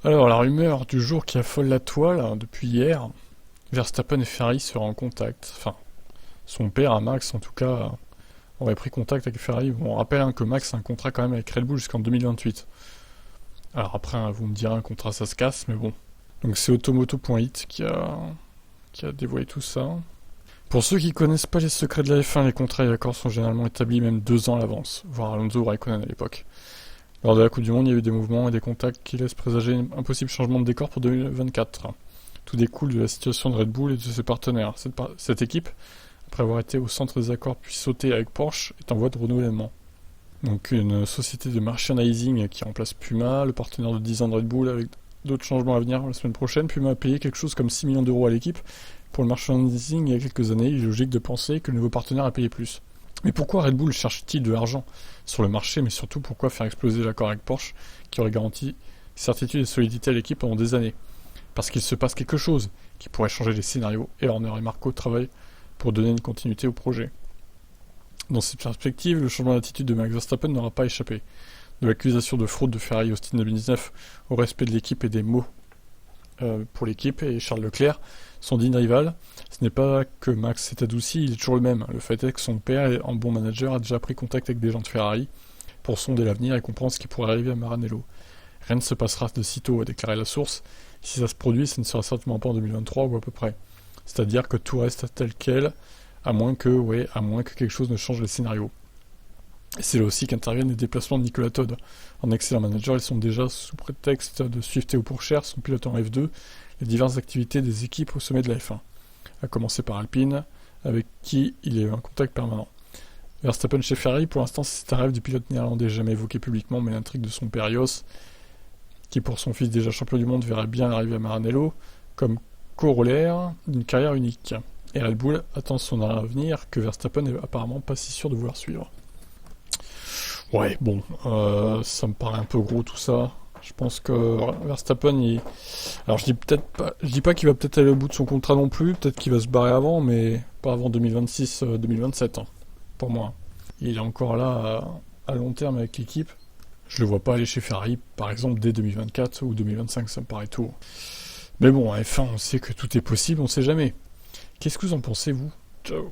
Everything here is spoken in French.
Alors, la rumeur du jour qui affole la toile, depuis hier, Verstappen et Ferrari seraient en contact. Enfin, son père, à Max en tout cas, aurait pris contact avec Ferrari. Bon, on rappelle que Max a un contrat quand même avec Red Bull jusqu'en 2028. Alors après, vous me direz, un contrat ça se casse, mais bon. Donc c'est Automoto.it qui a dévoilé tout ça. Pour ceux qui connaissent pas les secrets de la F1, les contrats et accords sont généralement établis même 2 ans à l'avance, voire Alonso ou Raikkonen à l'époque. Lors de la Coupe du Monde, il y a eu des mouvements et des contacts qui laissent présager un possible changement de décor pour 2024. Tout découle de la situation de Red Bull et de ses partenaires. Cette équipe, après avoir été au centre des accords puis sauté avec Porsche, est en voie de renouvellement. Donc une société de merchandising qui remplace Puma, le partenaire de 10 ans de Red Bull, avec d'autres changements à venir la semaine prochaine. Puma a payé quelque chose comme 6 millions d'euros à l'équipe pour le merchandising il y a quelques années. Il est logique de penser que le nouveau partenaire a payé plus. Mais pourquoi Red Bull cherche-t-il de l'argent sur le marché, mais surtout pourquoi faire exploser l'accord avec Porsche qui aurait garanti certitude et solidité à l'équipe pendant des années? Parce qu'il se passe quelque chose qui pourrait changer les scénarios et Horner et Marco travaillent pour donner une continuité au projet. Dans cette perspective, le changement d'attitude de Max Verstappen n'aura pas échappé. De l'accusation de fraude de Ferrari Austin 2019 au respect de l'équipe et des mots pour l'équipe et Charles Leclerc, son digne rival, ce n'est pas que Max s'est adouci, il est toujours le même. Le fait est que son père, en bon manager, a déjà pris contact avec des gens de Ferrari pour sonder l'avenir et comprendre ce qui pourrait arriver à Maranello. Rien ne se passera de sitôt, a déclaré la source. Si ça se produit, ce ne sera certainement pas en 2023 ou à peu près. C'est-à-dire que tout reste tel quel, à moins que quelque chose ne change les scénarios. Et c'est là aussi qu'interviennent les déplacements de Nicolas Todd. En excellent manager, ils sont déjà, sous prétexte de suivre Théo Pourchaire, son pilote en F2, les diverses activités des équipes au sommet de la F1. À commencer par Alpine, avec qui il est en contact permanent. Verstappen chez Ferrari, pour l'instant, c'est un rêve du pilote néerlandais jamais évoqué publiquement, mais l'intrigue de son père Jos, qui pour son fils déjà champion du monde verrait bien arriver à Maranello, comme corollaire d'une carrière unique. Et Red Bull attend son avenir que Verstappen n'est apparemment pas si sûr de vouloir suivre. Ouais, bon, ça me paraît un peu gros tout ça. Je pense que Verstappen, alors je dis pas qu'il va peut-être aller au bout de son contrat non plus, peut-être qu'il va se barrer avant, mais pas avant 2026-2027, pour moi. Il est encore là à long terme avec l'équipe. Je le vois pas aller chez Ferrari, par exemple, dès 2024 ou 2025, ça me paraît tôt. Mais bon, à F1, on sait que tout est possible, on sait jamais. Qu'est-ce que vous en pensez, vous? Ciao.